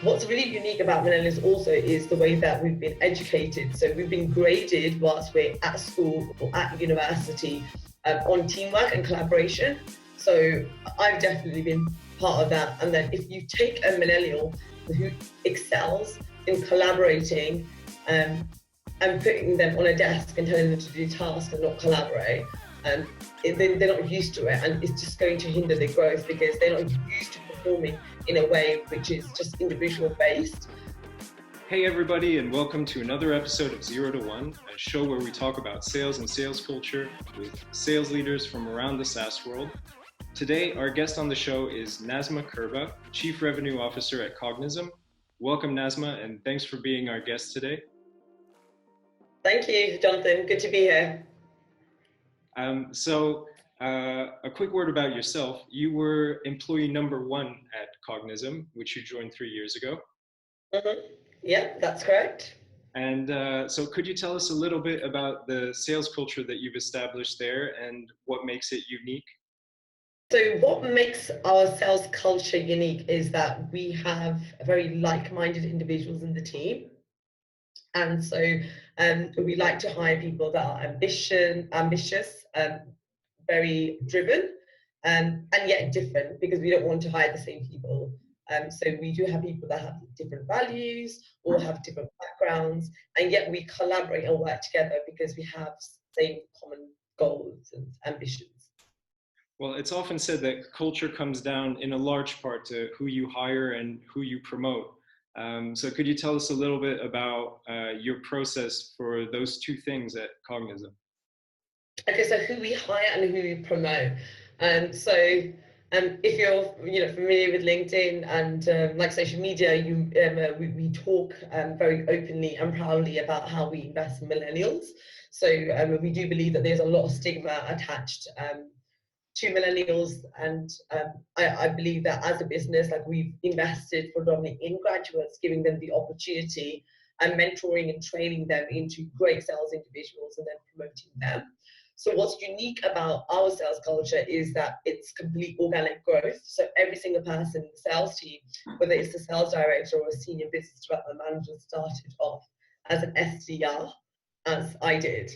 What's really unique about millennials also is the way that we've been educated. So we've been graded whilst we're at school or at university on teamwork and collaboration. So I've definitely been part of that. And then if you take a millennial who excels in collaborating and putting them on a desk and telling them to do tasks and not collaborate, they're not used to it, and it's just going to hinder their growth because they're not used to performing in a way which is just individual based. Hey everybody, and welcome to another episode of 0 to 1, a show where we talk about sales and sales culture with sales leaders from around the SaaS world. Today, our guest on the show is Nazma Qurban, Chief Revenue Officer at Cognism. Welcome, Nazma, and thanks for being our guest today. Thank you, Jonathan. Good to be here. A quick word about yourself. You were employee number 1 at Cognism, which you joined 3 years ago. Mm-hmm. Yeah, that's correct. And so could you tell us a little bit about the sales culture that you've established there and what makes it unique? So what makes our sales culture unique is that we have very like-minded individuals in the team. And so we like to hire people that are ambitious, very driven, and yet different, because we don't want to hire the same people. So we do have people that have different values or have different backgrounds, and yet we collaborate and work together because we have same common goals and ambitions. Well, it's often said that culture comes down in a large part to who you hire and who you promote. So could you tell us a little bit about your process for those two things at Cognism? Okay, so who we hire and who we promote. If you're familiar with LinkedIn and like social media, we talk very openly and proudly about how we invest in millennials. So we do believe that there's a lot of stigma attached to millennials, and I believe that as a business, like, we've invested predominantly in graduates, giving them the opportunity and mentoring and training them into great sales individuals and then promoting them. So what's unique about our sales culture is that it's complete organic growth. So every single person in the sales team, whether it's the sales director or a senior business development manager, started off as an SDR, as I did.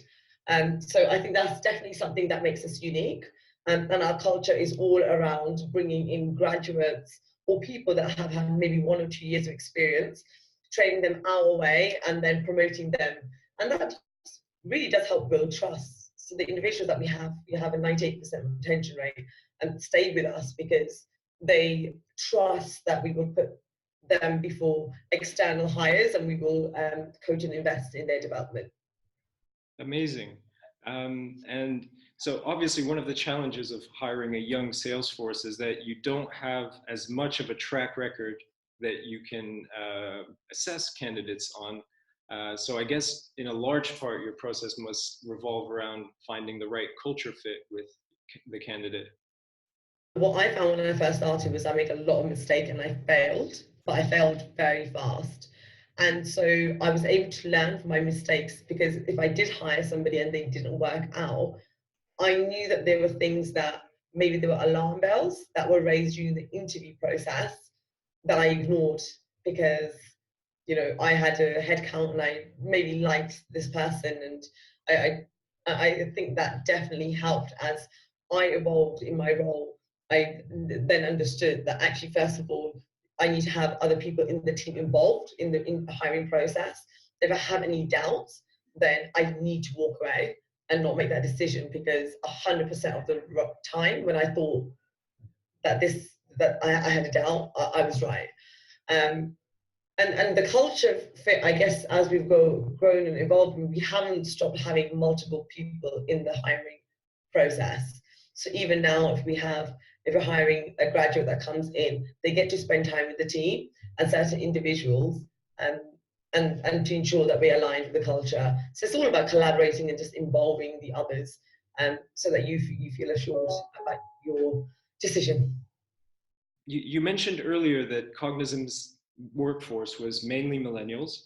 So I think that's definitely something that makes us unique. And our culture is all around bringing in graduates or people that have had maybe 1 or 2 years of experience, training them our way, and then promoting them. And that really does help build trust. So the individuals that we have a 98% retention rate and stay with us because they trust that we will put them before external hires, and we will coach and invest in their development. Amazing. And so obviously one of the challenges of hiring a young sales force is that you don't have as much of a track record that you can assess candidates on. So I guess in a large part, your process must revolve around finding the right culture fit with the candidate. What I found when I first started was I made a lot of mistakes and I failed, but I failed very fast. And so I was able to learn from my mistakes, because if I did hire somebody and they didn't work out, I knew that there were things that maybe there were alarm bells that were raised during the interview process that I ignored because, I had a head count and I maybe liked this person. And I think that definitely helped as I evolved in my role. I then understood that actually, first of all, I need to have other people in the team involved in the hiring process. If I have any doubts, then I need to walk away and not make that decision, because 100% of the time when I thought that I had a doubt, I was right. And the culture fit, I guess, as we've grown and evolved, we haven't stopped having multiple people in the hiring process. So even now, if we're hiring a graduate that comes in, they get to spend time with the team and certain individuals, and to ensure that we're aligned with the culture. So it's all about collaborating and just involving the others, so that you feel assured about your decision. You mentioned earlier that Cognism's workforce was mainly millennials.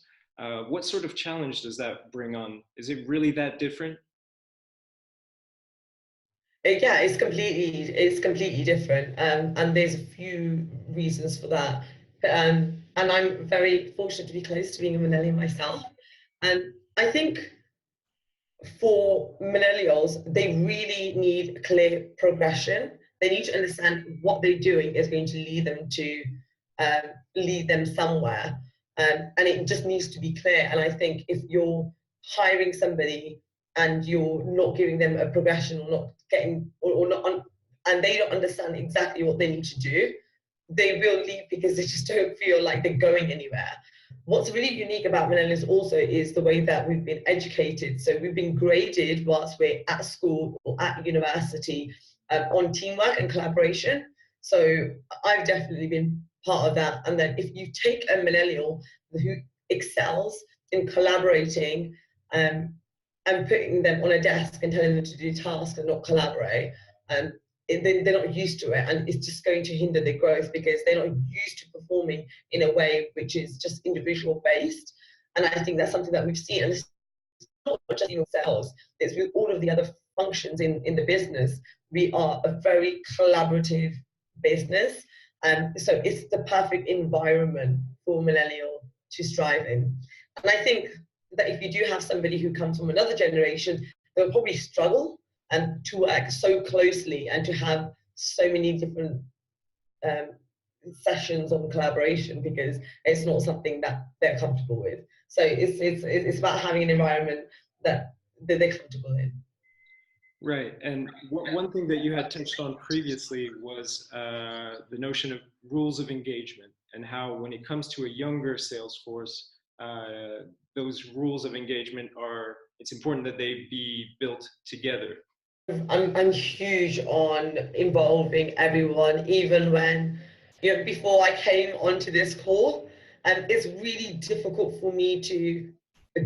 What sort of challenge does that bring on? Is it really that different? Yeah, it's completely different, and there's a few reasons for that. And I'm very fortunate to be close to being a millennial myself. And I think for millennials, they really need clear progression. They need to understand what they're doing is going to um, lead them somewhere, and it just needs to be clear. And I think if you're hiring somebody and you're not giving them a progression, or not getting, or not, and they don't understand exactly what they need to do, they will leave because they just don't feel like they're going anywhere. What's really unique about millennials also is the way that we've been educated. So we've been graded whilst we're at school or at university, on teamwork and collaboration. So I've definitely been part of that. And then if you take a millennial who excels in collaborating, and putting them on a desk and telling them to do tasks and not collaborate, um, they're not used to it, and it's just going to hinder their growth because they're not used to performing in a way which is just individual based. And I think that's something that we've seen, and it's not just in sales, it's with all of the other functions in the business. We are a very collaborative business, and so it's the perfect environment for millennial to strive in. And I think that if you do have somebody who comes from another generation, they'll probably struggle and to work so closely and to have so many different um, sessions on collaboration, because it's not something that they're comfortable with. So it's about having an environment that they're comfortable in. Right. And one thing that you had touched on previously was the notion of rules of engagement, and how when it comes to a younger sales force, those rules of engagement it's important that they be built together. I'm huge on involving everyone, even when, before I came onto this call, and it's really difficult for me to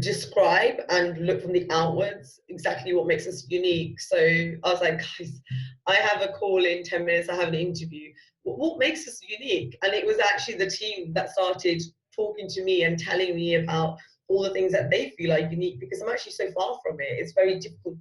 describe and look from the outwards exactly what makes us unique. So I was like, guys, I have a call in 10 minutes, I have an interview. What makes us unique? And it was actually the team that started talking to me and telling me about all the things that they feel are unique, because I'm actually so far from it. It's very difficult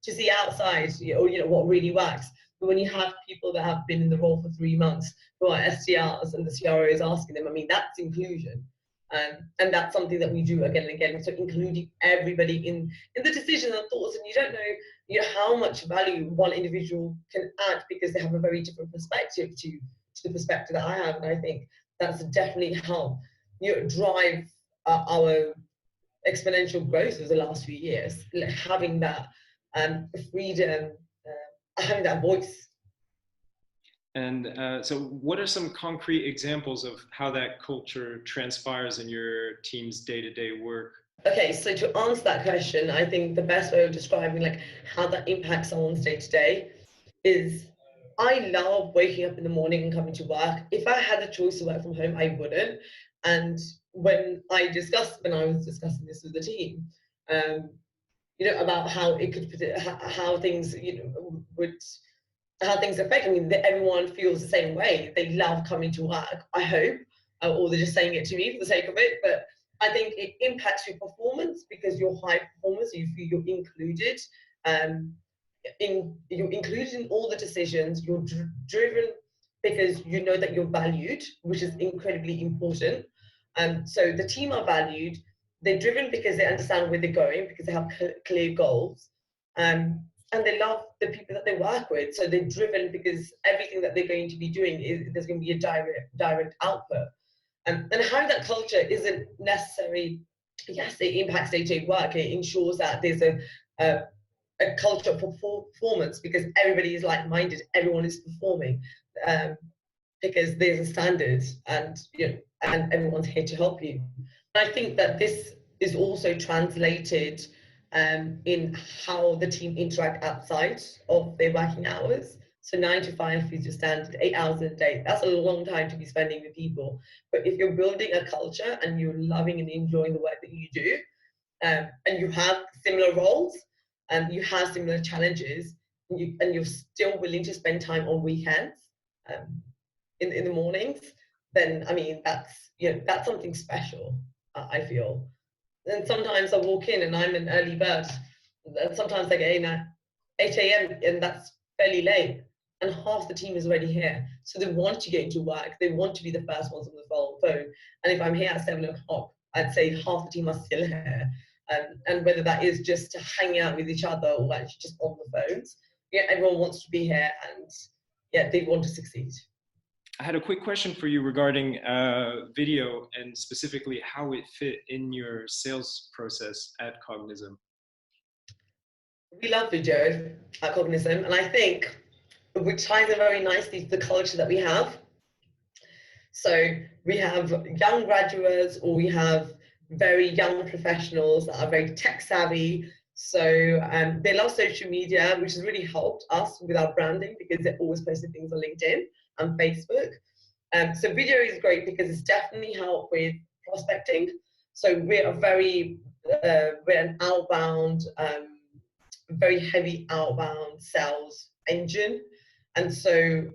to see outside, or what really works. But when you have people that have been in the role for 3 months who are SDRs and the CRO is asking them, I mean, that's inclusion. And that's something that we do again and again. So including everybody in the decisions and thoughts, and you don't know, how much value one individual can add, because they have a very different perspective to the perspective that I have. And I think that's definitely helped drive our exponential growth over the last few years, having that freedom, having that voice. And so what are some concrete examples of how that culture transpires in your team's day-to-day work? Okay, so to answer that question, I think the best way of describing like how that impacts someone's day to day is, I love waking up in the morning and coming to work. If I had the choice to work from home, I wouldn't. And when I was discussing this with the team, um, about how it could, how things, would, how things affect. I mean, everyone feels the same way. They love coming to work, I hope, or they're just saying it to me for the sake of it. But I think it impacts your performance, because you're high performers, you feel you're included. Um, you're included in all the decisions. You're driven because you know that you're valued, which is incredibly important. So the team are valued. They're driven because they understand where they're going, because they have clear goals. And they love the people that they work with. So they're driven because everything that they're going to be doing there's going to be a direct output. And having that culture isn't necessary. Yes, it impacts day-to-day work. It ensures that there's a culture of performance, because everybody is like-minded. Everyone is performing, because there's a standard, and and everyone's here to help you. And I think that this is also translated in how the team interact outside of their working hours. So 9 to 5 is your standard, 8 hours a day. That's a long time to be spending with people. But if you're building a culture and you're loving and enjoying the work that you do, and you have similar roles, and you have similar challenges, and you're still willing to spend time on weekends, in the mornings, then I mean that's something special. I feel. And sometimes I walk in and I'm an early bird. And sometimes I get in at 8 a.m. and that's fairly late. and half the team is already here. So they want to get into work. They want to be the first ones on the phone. And if I'm here at 7 o'clock, I'd say half the team are still here. And whether that is just hanging out with each other or actually just on the phones, yeah, everyone wants to be here, and yeah, they want to succeed. I had a quick question for you regarding video, and specifically how it fit in your sales process at Cognism. We love video at Cognism, and I think which ties in very nicely to the culture that we have. So we have young graduates, or we have very young professionals that are very tech savvy. So they love social media, which has really helped us with our branding because they're always posting things on LinkedIn and Facebook. So video is great because it's definitely helped with prospecting. So we're an outbound, very heavy outbound sales engine. And so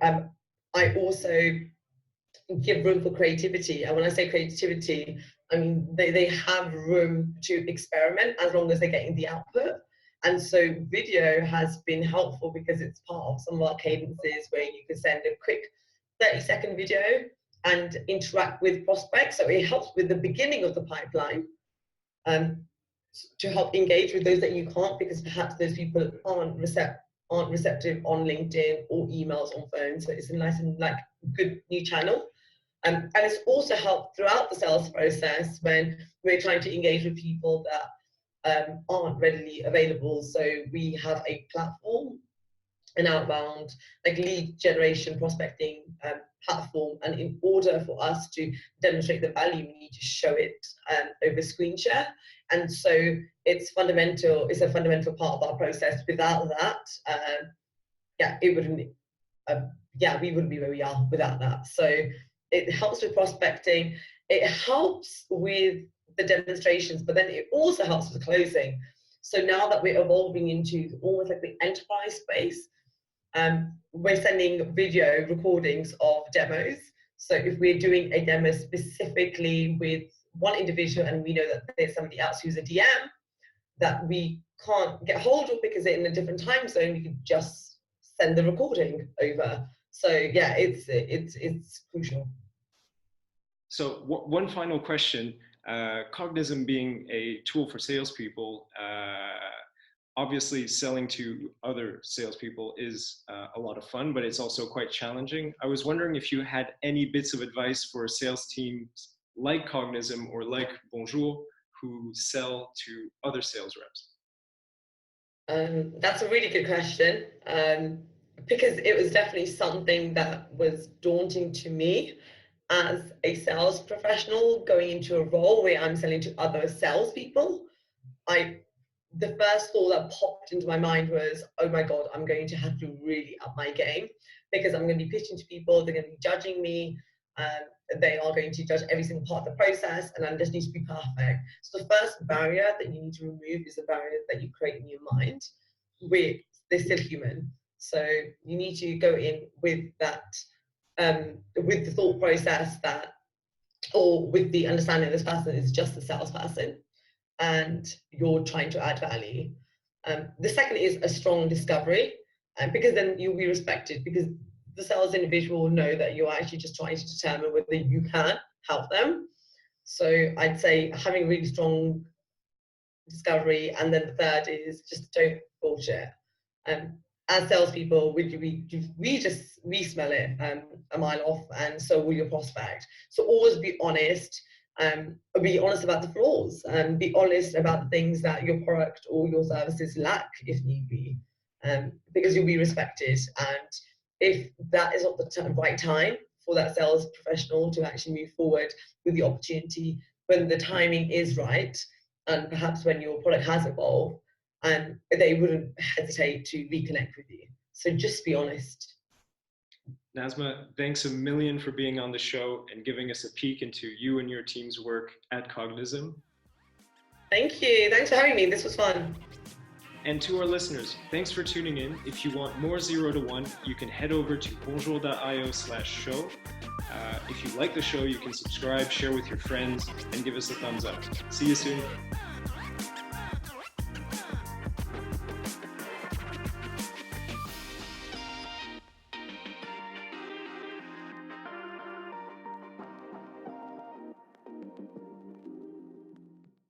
I also give room for creativity. And when I say creativity, I mean, they have room to experiment as long as they're getting the output. And so video has been helpful because it's part of some of our cadences where you can send a quick 30-second video and interact with prospects. So it helps with the beginning of the pipeline to help engage with those that you can't, because perhaps those people aren't receptive on LinkedIn or emails on phone. So it's a nice and good new channel. And it's also helped throughout the sales process when we're trying to engage with people that aren't readily available. So we have a platform, an outbound lead generation prospecting platform, and in order for us to demonstrate the value, we need to show it over screen share. And so it's a fundamental part of our process. Without that, we wouldn't be where we are without that. So it helps with prospecting, it helps with the demonstrations, but then it also helps with closing. So now that we're evolving into almost like the enterprise space, we're sending video recordings of demos. So if we're doing a demo specifically with one individual and we know that there's somebody else who's a DM that we can't get hold of because they're in a different time zone, we can just send the recording over. So yeah, it's crucial. So one final question, Cognism being a tool for salespeople, obviously selling to other salespeople is a lot of fun, but it's also quite challenging. I was wondering if you had any bits of advice for sales teams like Cognism or like Bonjour who sell to other sales reps. That's a really good question, because it was definitely something that was daunting to me as a sales professional going into a role where I'm selling to other salespeople. The first thought that popped into my mind was, oh my God, I'm going to have to really up my game, because I'm going to be pitching to people, they're going to be judging me, they are going to judge every single part of the process, and I just need to be perfect. So the first barrier that you need to remove is the barrier that you create in your mind, where they're still human. So you need to go in with that, with the thought process that, or with the understanding this person is just a salesperson and you're trying to add value. The second is a strong discovery, because then you'll be respected, because the sales individual will know that you're actually just trying to determine whether you can help them. So I'd say having a really strong discovery, and then the third is just don't bullshit. As salespeople, we smell it a mile off, and so will your prospect. So always be honest. Be honest about the flaws, and be honest about the things that your product or your services lack if need be, because you'll be respected. And if that is not the right time for that sales professional to actually move forward with the opportunity, when the timing is right, and perhaps when your product has evolved, they wouldn't hesitate to reconnect with you. So just be honest. Nazma, thanks a million for being on the show and giving us a peek into you and your team's work at Cognism. Thank you. Thanks for having me. This was fun. And to our listeners, thanks for tuning in. If you want more 0 to 1, you can head over to bonjour.io/show. If you like the show, you can subscribe, share with your friends, and give us a thumbs up. See you soon.